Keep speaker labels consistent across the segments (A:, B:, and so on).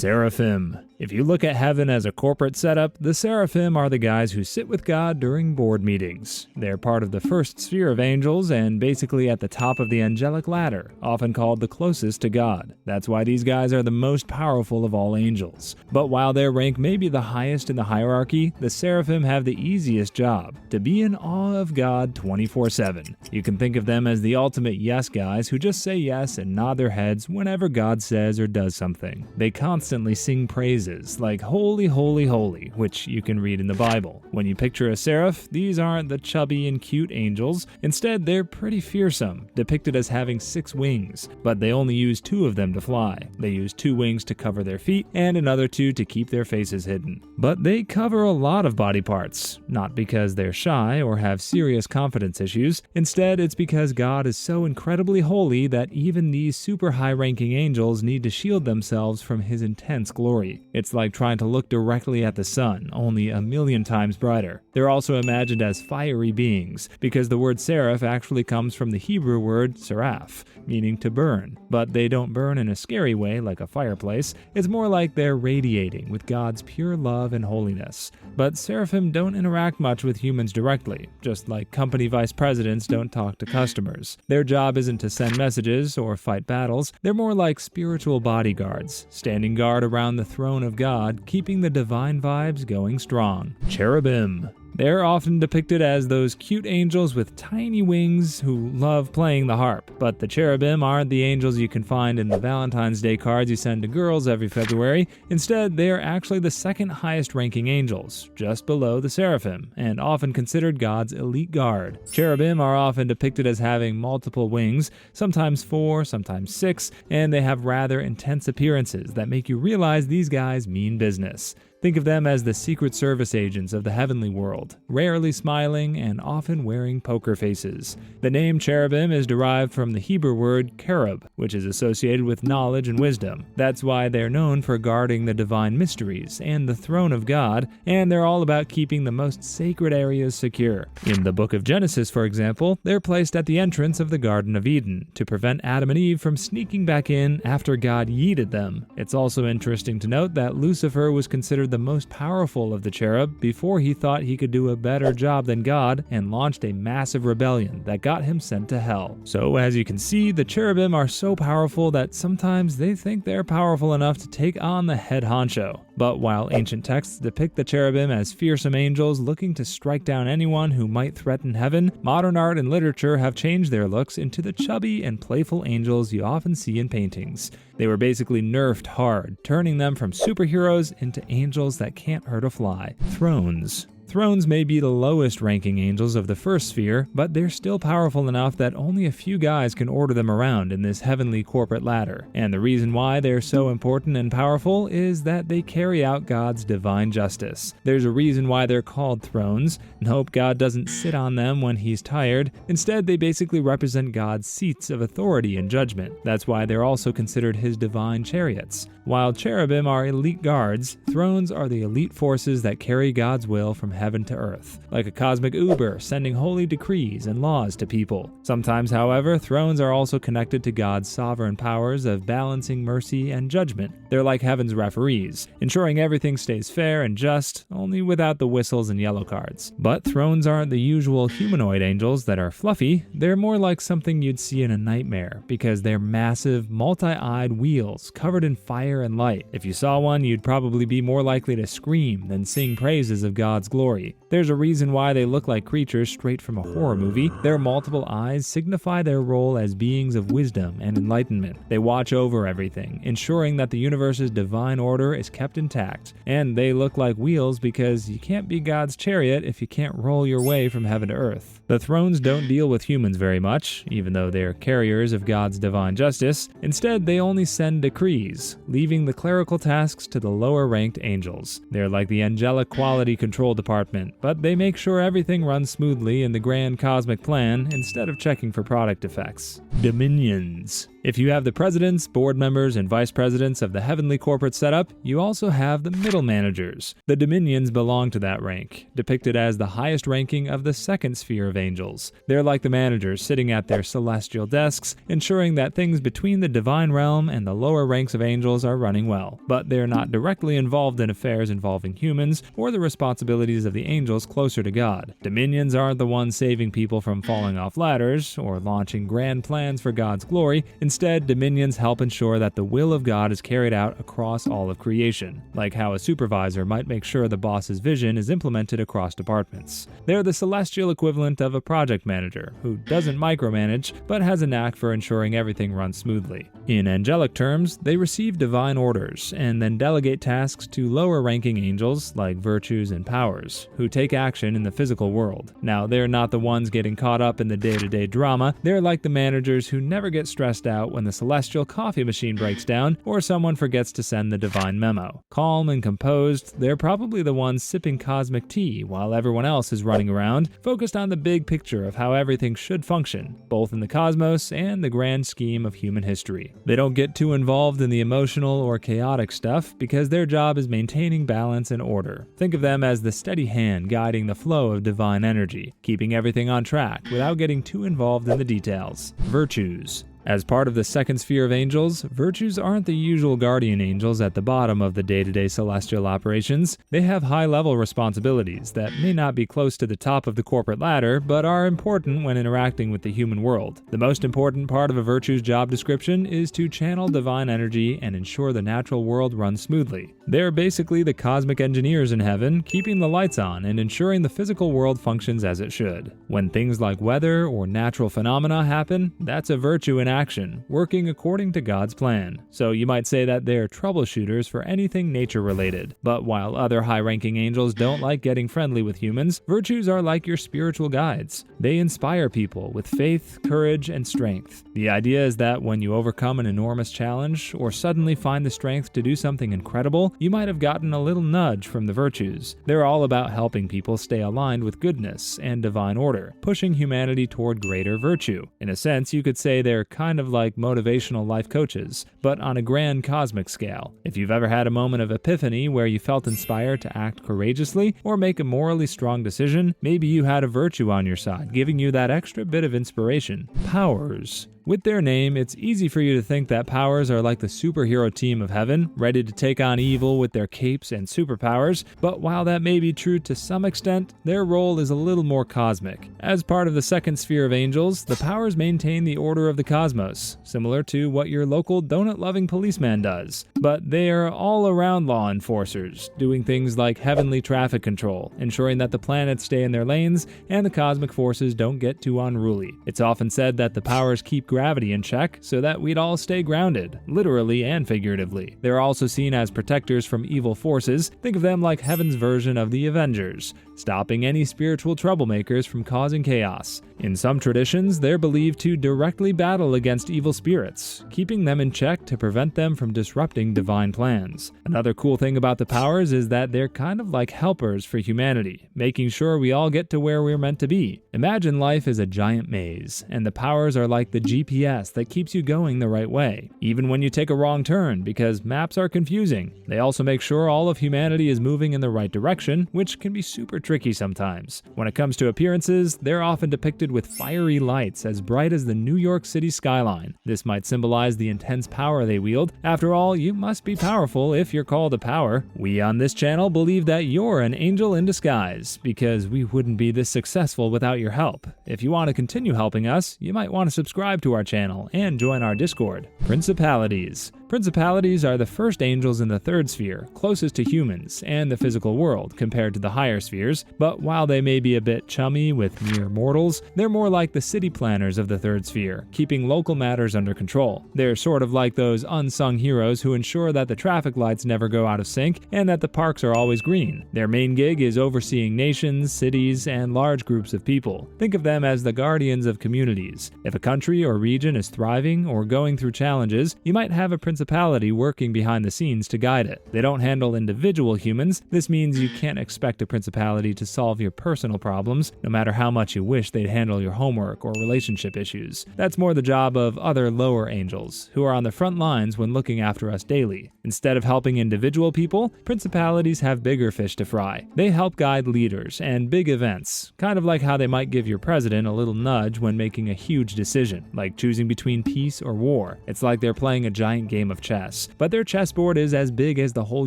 A: Seraphim. If you look at heaven as a corporate setup, the seraphim are the guys who sit with God during board meetings. They're part of the first sphere of angels and basically at the top of the angelic ladder, often called the closest to God. That's why these guys are the most powerful of all angels. But while their rank may be the highest in the hierarchy, the seraphim have the easiest job: to be in awe of God 24/7. You can think of them as the ultimate yes guys who just say yes and nod their heads whenever God says or does something. They constantly sing praises like holy, holy, holy, which you can read in the Bible. When you picture a seraph, these aren't the chubby and cute angels. Instead, they're pretty fearsome, depicted as having 6 wings, but they only use 2 of them to fly. They use 2 wings to cover their feet and another 2 to keep their faces hidden. But they cover a lot of body parts, not because they're shy or have serious confidence issues. Instead, it's because God is so incredibly holy that even these super high-ranking angels need to shield themselves from his intense glory. It's like trying to look directly at the sun, only a million times brighter. They're also imagined as fiery beings, because the word seraph actually comes from the Hebrew word seraph, meaning to burn. But they don't burn in a scary way like a fireplace. It's more like they're radiating with God's pure love and holiness. But seraphim don't interact much with humans directly, just like company vice presidents don't talk to customers. Their job isn't to send messages or fight battles. They're more like spiritual bodyguards, standing guard around the throne of God, keeping the divine vibes going strong. Cherubim. They're often depicted as those cute angels with tiny wings who love playing the harp. But the cherubim aren't the angels you can find in the Valentine's Day cards you send to girls every February. Instead, they are actually the second highest ranking angels, just below the seraphim, and often considered God's elite guard. Cherubim are often depicted as having multiple wings, sometimes 4, sometimes 6, and they have rather intense appearances that make you realize these guys mean business. Think of them as the Secret Service agents of the heavenly world, rarely smiling and often wearing poker faces. The name cherubim is derived from the Hebrew word cherub, which is associated with knowledge and wisdom. That's why they're known for guarding the divine mysteries and the throne of God, and they're all about keeping the most sacred areas secure. In the book of Genesis, for example, they're placed at the entrance of the Garden of Eden to prevent Adam and Eve from sneaking back in after God yeeted them. It's also interesting to note that Lucifer was considered the most powerful of the cherub before he thought he could do a better job than God and launched a massive rebellion that got him sent to hell. So as you can see, the cherubim are so powerful that sometimes they think they're powerful enough to take on the head honcho. But while ancient texts depict the cherubim as fearsome angels looking to strike down anyone who might threaten heaven, modern art and literature have changed their looks into the chubby and playful angels you often see in paintings. They were basically nerfed hard, turning them from superheroes into angels that can't hurt a fly. Thrones. Thrones may be the lowest ranking angels of the first sphere, but they're still powerful enough that only a few guys can order them around in this heavenly corporate ladder. And the reason why they're so important and powerful is that they carry out God's divine justice. There's a reason why they're called thrones. Nope, God doesn't sit on them when he's tired. Instead, they basically represent God's seats of authority and judgment. That's why they're also considered his divine chariots. While cherubim are elite guards, thrones are the elite forces that carry God's will from heaven to earth, like a cosmic Uber sending holy decrees and laws to people. Sometimes, however, thrones are also connected to God's sovereign powers of balancing mercy and judgment. They're like heaven's referees, ensuring everything stays fair and just, only without the whistles and yellow cards. But thrones aren't the usual humanoid angels that are fluffy. They're more like something you'd see in a nightmare, because they're massive, multi-eyed wheels covered in fire and light. If you saw one, you'd probably be more likely to scream than sing praises of God's glory. There's a reason why they look like creatures straight from a horror movie. Their multiple eyes signify their role as beings of wisdom and enlightenment. They watch over everything, ensuring that the universe's divine order is kept intact. And they look like wheels because you can't be God's chariot if you can't roll your way from heaven to earth. The thrones don't deal with humans very much, even though they're carriers of God's divine justice. Instead, they only send decrees, leaving the clerical tasks to the lower-ranked angels. They're like the angelic quality control department, but they make sure everything runs smoothly in the grand cosmic plan instead of checking for product defects. Dominions. If you have the presidents, board members, and vice presidents of the heavenly corporate setup, you also have the middle managers. The dominions belong to that rank, depicted as the highest ranking of the second sphere of angels. They're like the managers sitting at their celestial desks, ensuring that things between the divine realm and the lower ranks of angels are running well, but they're not directly involved in affairs involving humans or the responsibilities of the angels closer to God. Dominions aren't the ones saving people from falling off ladders or launching grand plans for God's glory. Instead, dominions help ensure that the will of God is carried out across all of creation, like how a supervisor might make sure the boss's vision is implemented across departments. They're the celestial equivalent of a project manager who doesn't micromanage but has a knack for ensuring everything runs smoothly. In angelic terms, they receive divine orders and then delegate tasks to lower-ranking angels like virtues and powers, who take action in the physical world. Now, they're not the ones getting caught up in the day-to-day drama. They're like the managers who never get stressed out when the celestial coffee machine breaks down or someone forgets to send the divine memo. Calm and composed, they're probably the ones sipping cosmic tea while everyone else is running around, focused on the big picture of how everything should function, both in the cosmos and the grand scheme of human history. They don't get too involved in the emotional or chaotic stuff because their job is maintaining balance and order. Think of them as the steady hand guiding the flow of divine energy, keeping everything on track without getting too involved in the details. Virtues. As part of the second sphere of angels, virtues aren't the usual guardian angels at the bottom of the day-to-day celestial operations. They have high-level responsibilities that may not be close to the top of the corporate ladder, but are important when interacting with the human world. The most important part of a virtue's job description is to channel divine energy and ensure the natural world runs smoothly. They're basically the cosmic engineers in heaven, keeping the lights on and ensuring the physical world functions as it should. When things like weather or natural phenomena happen, that's a virtue in action, working according to God's plan. So you might say that they're troubleshooters for anything nature-related. But while other high-ranking angels don't like getting friendly with humans, virtues are like your spiritual guides. They inspire people with faith, courage, and strength. The idea is that when you overcome an enormous challenge or suddenly find the strength to do something incredible, you might have gotten a little nudge from the virtues. They're all about helping people stay aligned with goodness and divine order, pushing humanity toward greater virtue. In a sense, you could say they're kind of like motivational life coaches, but on a grand cosmic scale. If you've ever had a moment of epiphany where you felt inspired to act courageously or make a morally strong decision, maybe you had a virtue on your side, giving you that extra bit of inspiration. Powers. With their name, it's easy for you to think that powers are like the superhero team of heaven, ready to take on evil with their capes and superpowers, but while that may be true to some extent, their role is a little more cosmic. As part of the second sphere of angels, the powers maintain the order of the cosmos, similar to what your local donut-loving policeman does. But they are all-around law enforcers, doing things like heavenly traffic control, ensuring that the planets stay in their lanes and the cosmic forces don't get too unruly. It's often said that the powers keep gravity in check so that we'd all stay grounded, literally and figuratively. They're also seen as protectors from evil forces. Think of them like heaven's version of the Avengers, stopping any spiritual troublemakers from causing chaos. In some traditions, they're believed to directly battle against evil spirits, keeping them in check to prevent them from disrupting divine plans. Another cool thing about the powers is that they're kind of like helpers for humanity, making sure we all get to where we're meant to be. Imagine life is a giant maze, and the powers are like the GPS that keeps you going the right way, even when you take a wrong turn, because maps are confusing. They also make sure all of humanity is moving in the right direction, which can be super tricky sometimes. When it comes to appearances, they're often depicted with fiery lights as bright as the New York City skyline. This might symbolize the intense power they wield. After all, you must be powerful if you're called a power. We on this channel believe that you're an angel in disguise, because we wouldn't be this successful without your help. If you want to continue helping us, you might want to subscribe to our channel and join our Discord. Principalities. Principalities are the first angels in the third sphere, closest to humans and the physical world compared to the higher spheres, but while they may be a bit chummy with mere mortals, they're more like the city planners of the third sphere, keeping local matters under control. They're sort of like those unsung heroes who ensure that the traffic lights never go out of sync and that the parks are always green. Their main gig is overseeing nations, cities, and large groups of people. Think of them as the guardians of communities. If a country or region is thriving or going through challenges, you might have a principality principality working behind the scenes to guide it. They don't handle individual humans. This means you can't expect a principality to solve your personal problems, no matter how much you wish they'd handle your homework or relationship issues. That's more the job of other lower angels, who are on the front lines when looking after us daily. Instead of helping individual people, principalities have bigger fish to fry. They help guide leaders and big events, kind of like how they might give your president a little nudge when making a huge decision, like choosing between peace or war. It's like they're playing a giant game of chess, but their chessboard is as big as the whole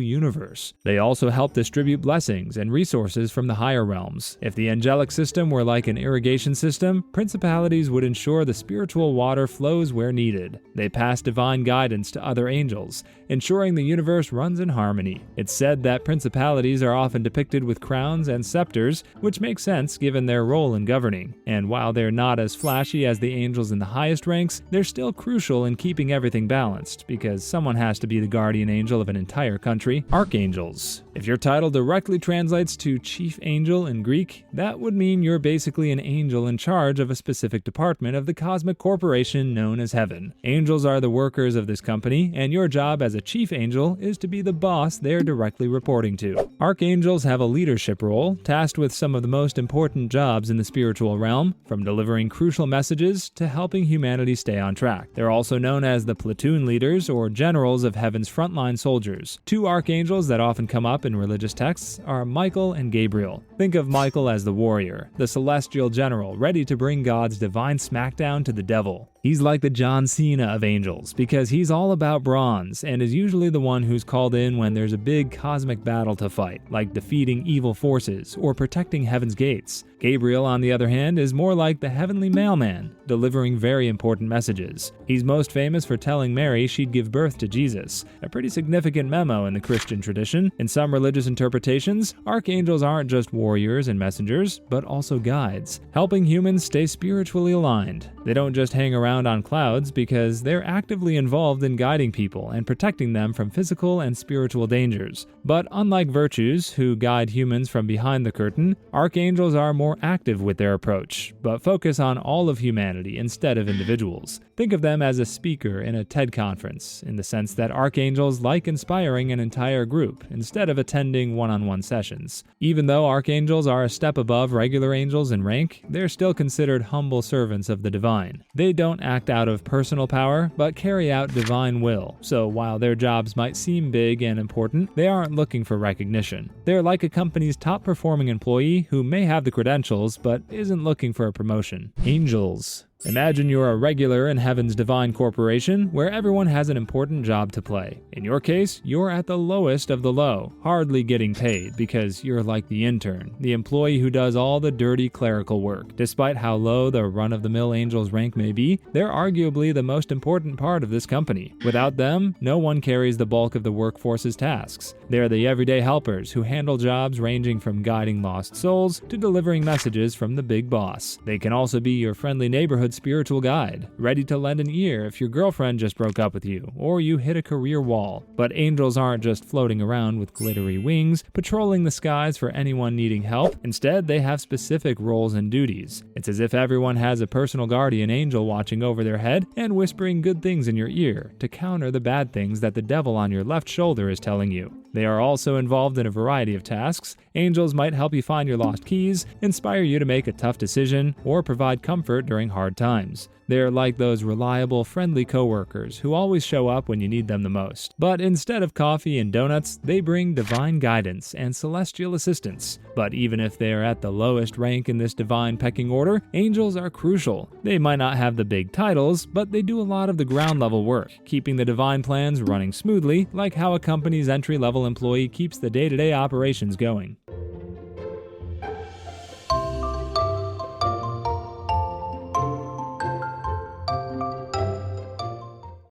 A: universe. They also help distribute blessings and resources from the higher realms. If the angelic system were like an irrigation system, principalities would ensure the spiritual water flows where needed. They pass divine guidance to other angels, ensuring the universe runs in harmony. It's said that principalities are often depicted with crowns and scepters, which makes sense given their role in governing. And while they're not as flashy as the angels in the highest ranks, they're still crucial in keeping everything balanced, because someone has to be the guardian angel of an entire country. Archangels. If your title directly translates to chief angel in Greek, that would mean you're basically an angel in charge of a specific department of the cosmic corporation known as heaven. Angels are the workers of this company, and your job as a chief angel is to be the boss they're directly reporting to. Archangels have a leadership role, tasked with some of the most important jobs in the spiritual realm, from delivering crucial messages to helping humanity stay on track. They're also known as the platoon leaders or generals of heaven's frontline soldiers. Two archangels that often come up in religious texts are Michael and Gabriel. Think of Michael as the warrior, the celestial general ready to bring God's divine smackdown to the devil. He's like the John Cena of angels because he's all about bronze and is usually the one who's called in when there's a big cosmic battle to fight, like defeating evil forces or protecting heaven's gates. Gabriel, on the other hand, is more like the heavenly mailman, delivering very important messages. He's most famous for telling Mary she'd give birth to Jesus, a pretty significant memo in the Christian tradition. In some religious interpretations, archangels aren't just warriors and messengers, but also guides, helping humans stay spiritually aligned. They don't just hang around on clouds because they're actively involved in guiding people and protecting them from physical and spiritual dangers. But unlike virtues, who guide humans from behind the curtain, archangels are more active with their approach, but focus on all of humanity instead of individuals. Think of them as a speaker in a TED conference, in the sense that archangels like inspiring an entire group instead of attending one-on-one sessions. Even though archangels are a step above regular angels in rank, they're still considered humble servants of the divine. They don't act out of personal power, but carry out divine will, so while their jobs might seem big and important, they aren't looking for recognition. They're like a company's top-performing employee who may have the credentials, but isn't looking for a promotion. Angels. Imagine you're a regular in heaven's divine corporation where everyone has an important job to play. In your case, you're at the lowest of the low, hardly getting paid because you're like the intern, the employee who does all the dirty clerical work. Despite how low the run-of-the-mill angels rank may be, they're arguably the most important part of this company. Without them, no one carries the bulk of the workforce's tasks. They're the everyday helpers who handle jobs ranging from guiding lost souls to delivering messages from the big boss. They can also be your friendly neighborhood spiritual guide, ready to lend an ear if your girlfriend just broke up with you, or you hit a career wall. But angels aren't just floating around with glittery wings, patrolling the skies for anyone needing help. Instead, they have specific roles and duties. It's as if everyone has a personal guardian angel watching over their head and whispering good things in your ear to counter the bad things that the devil on your left shoulder is telling you. They are also involved in a variety of tasks. Angels might help you find your lost keys, inspire you to make a tough decision, or provide comfort during hard times. They're like those reliable, friendly coworkers who always show up when you need them the most. But instead of coffee and donuts, they bring divine guidance and celestial assistance. But even if they are at the lowest rank in this divine pecking order, angels are crucial. They might not have the big titles, but they do a lot of the ground level work, keeping the divine plans running smoothly, like how a company's entry-level employee keeps the day-to-day operations going.